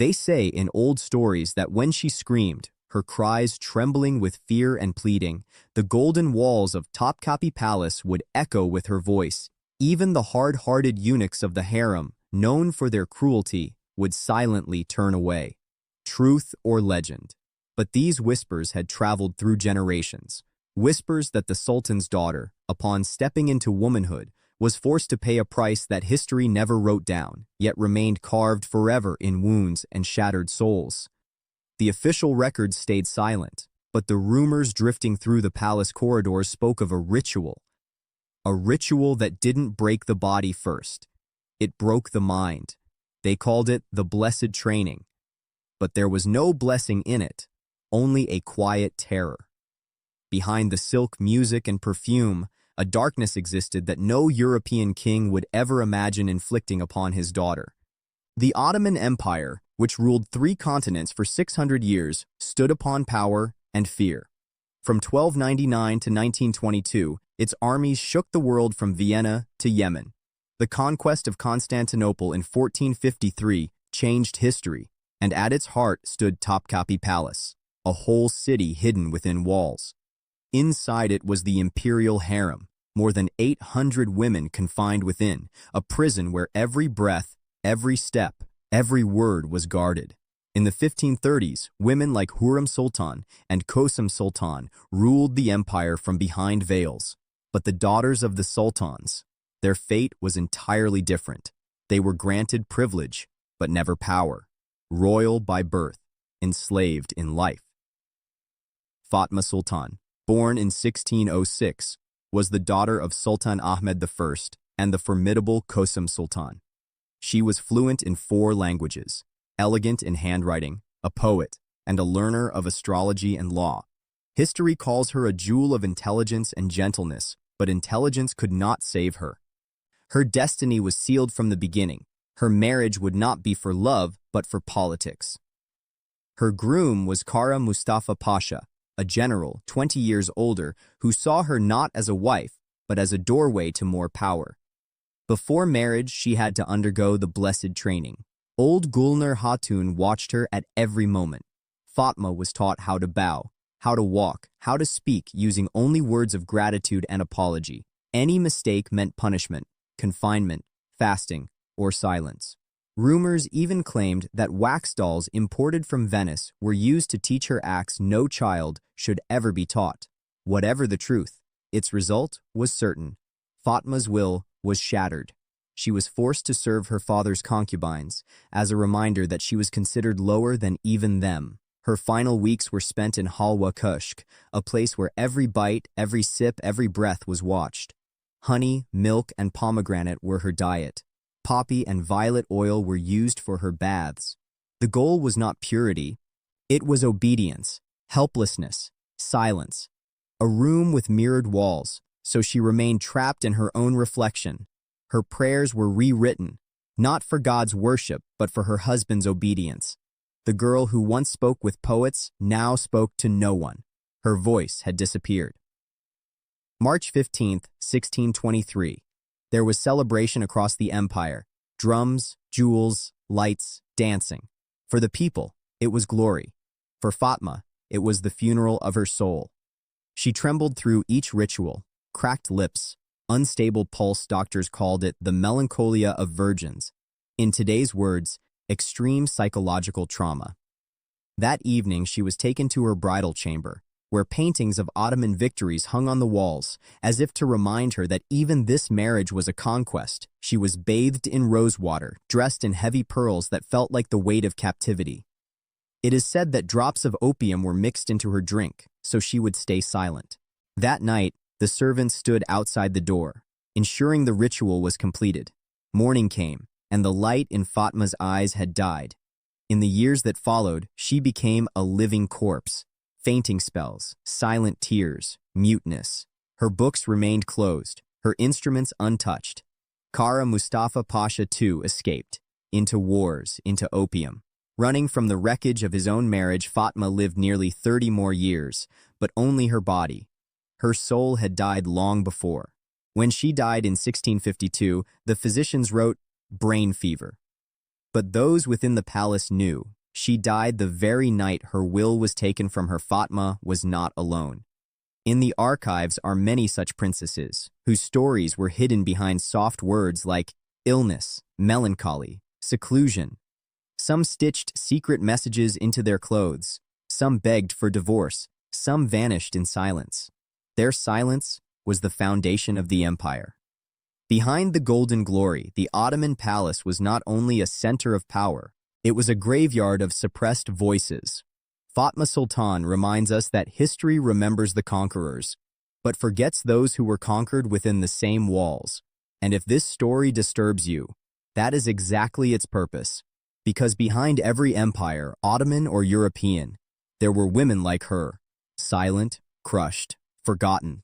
They say in old stories that when she screamed, her cries trembling with fear and pleading, the golden walls of Topkapi Palace would echo with her voice. Even the hard-hearted eunuchs of the harem, known for their cruelty, would silently turn away. Truth or legend? But these whispers had traveled through generations. Whispers that the Sultan's daughter, upon stepping into womanhood, was forced to pay a price that history never wrote down, yet remained carved forever in wounds and shattered souls. The official records stayed silent, but the rumors drifting through the palace corridors spoke of a ritual that didn't break the body first. It broke the mind. They called it the blessed training. But there was no blessing in it, only a quiet terror. Behind the silk music and perfume, a darkness existed that no European king would ever imagine inflicting upon his daughter. The Ottoman Empire, which ruled 3 continents for 600 years, stood upon power and fear. From 1299 to 1922, its armies shook the world from Vienna to Yemen. The conquest of Constantinople in 1453 changed history, and at its heart stood Topkapi Palace, a whole city hidden within walls. Inside it was the imperial harem, more than 800 women confined within, a prison where every breath, every step, every word was guarded. In the 1530s, women like Hurrem Sultan and Kosem Sultan ruled the empire from behind veils. But the daughters of the sultans, their fate was entirely different. They were granted privilege, but never power. Royal by birth, enslaved in life. Fatma Sultan, born in 1606, was the daughter of Sultan Ahmed I and the formidable Kosem Sultan. She was fluent in 4 languages, elegant in handwriting, a poet, and a learner of astrology and law. History calls her a jewel of intelligence and gentleness, but intelligence could not save her. Her destiny was sealed from the beginning. Her marriage would not be for love, but for politics. Her groom was Kara Mustafa Pasha, a general 20 years older who saw her not as a wife, but as a doorway to more power. Before marriage, she had to undergo the blessed training. Old Gulnur Hatun watched her at every moment. Fatma was taught how to bow, how to walk, how to speak using only words of gratitude and apology. Any mistake meant punishment, confinement, fasting, or silence. Rumors even claimed that wax dolls imported from Venice were used to teach her acts no child should ever be taught. Whatever the truth, its result was certain. Fatma's will was shattered. She was forced to serve her father's concubines, as a reminder that she was considered lower than even them. Her final weeks were spent in Halwa Kushk, a place where every bite, every sip, every breath was watched. Honey, milk, and pomegranate were her diet. Poppy and violet oil were used for her baths. The goal was not purity. It was obedience, helplessness, silence. A room with mirrored walls, so she remained trapped in her own reflection. Her prayers were rewritten, not for God's worship, but for her husband's obedience. The girl who once spoke with poets now spoke to no one. Her voice had disappeared. March 15, 1623. There was celebration across the empire. Drums, jewels, lights, dancing. For the people, it was glory. For Fatma, it was the funeral of her soul. She trembled through each ritual, cracked lips, unstable pulse. Doctors called it the melancholia of virgins. In today's words, extreme psychological trauma. That evening, she was taken to her bridal chamber, where paintings of Ottoman victories hung on the walls, as if to remind her that even this marriage was a conquest. She was bathed in rosewater, dressed in heavy pearls that felt like the weight of captivity. It is said that drops of opium were mixed into her drink, so she would stay silent. That night, the servants stood outside the door, ensuring the ritual was completed. Morning came, and the light in Fatma's eyes had died. In the years that followed, she became a living corpse. Fainting spells, silent tears, muteness. Her books remained closed, her instruments untouched. Kara Mustafa Pasha too escaped, into wars, into opium. Running from the wreckage of his own marriage, Fatma lived nearly 30 more years, but only her body. Her soul had died long before. When she died in 1652, the physicians wrote, brain fever. But those within the palace knew she died the very night her will was taken from her. Fatma was not alone. In the archives are many such princesses, whose stories were hidden behind soft words like illness, melancholy, seclusion. Some stitched secret messages into their clothes, some begged for divorce, some vanished in silence. Their silence was the foundation of the empire. Behind the golden glory, the Ottoman palace was not only a center of power, it was a graveyard of suppressed voices. Fatma Sultan reminds us that history remembers the conquerors, but forgets those who were conquered within the same walls. And if this story disturbs you, that is exactly its purpose. Because behind every empire, Ottoman or European, there were women like her, silent, crushed, forgotten.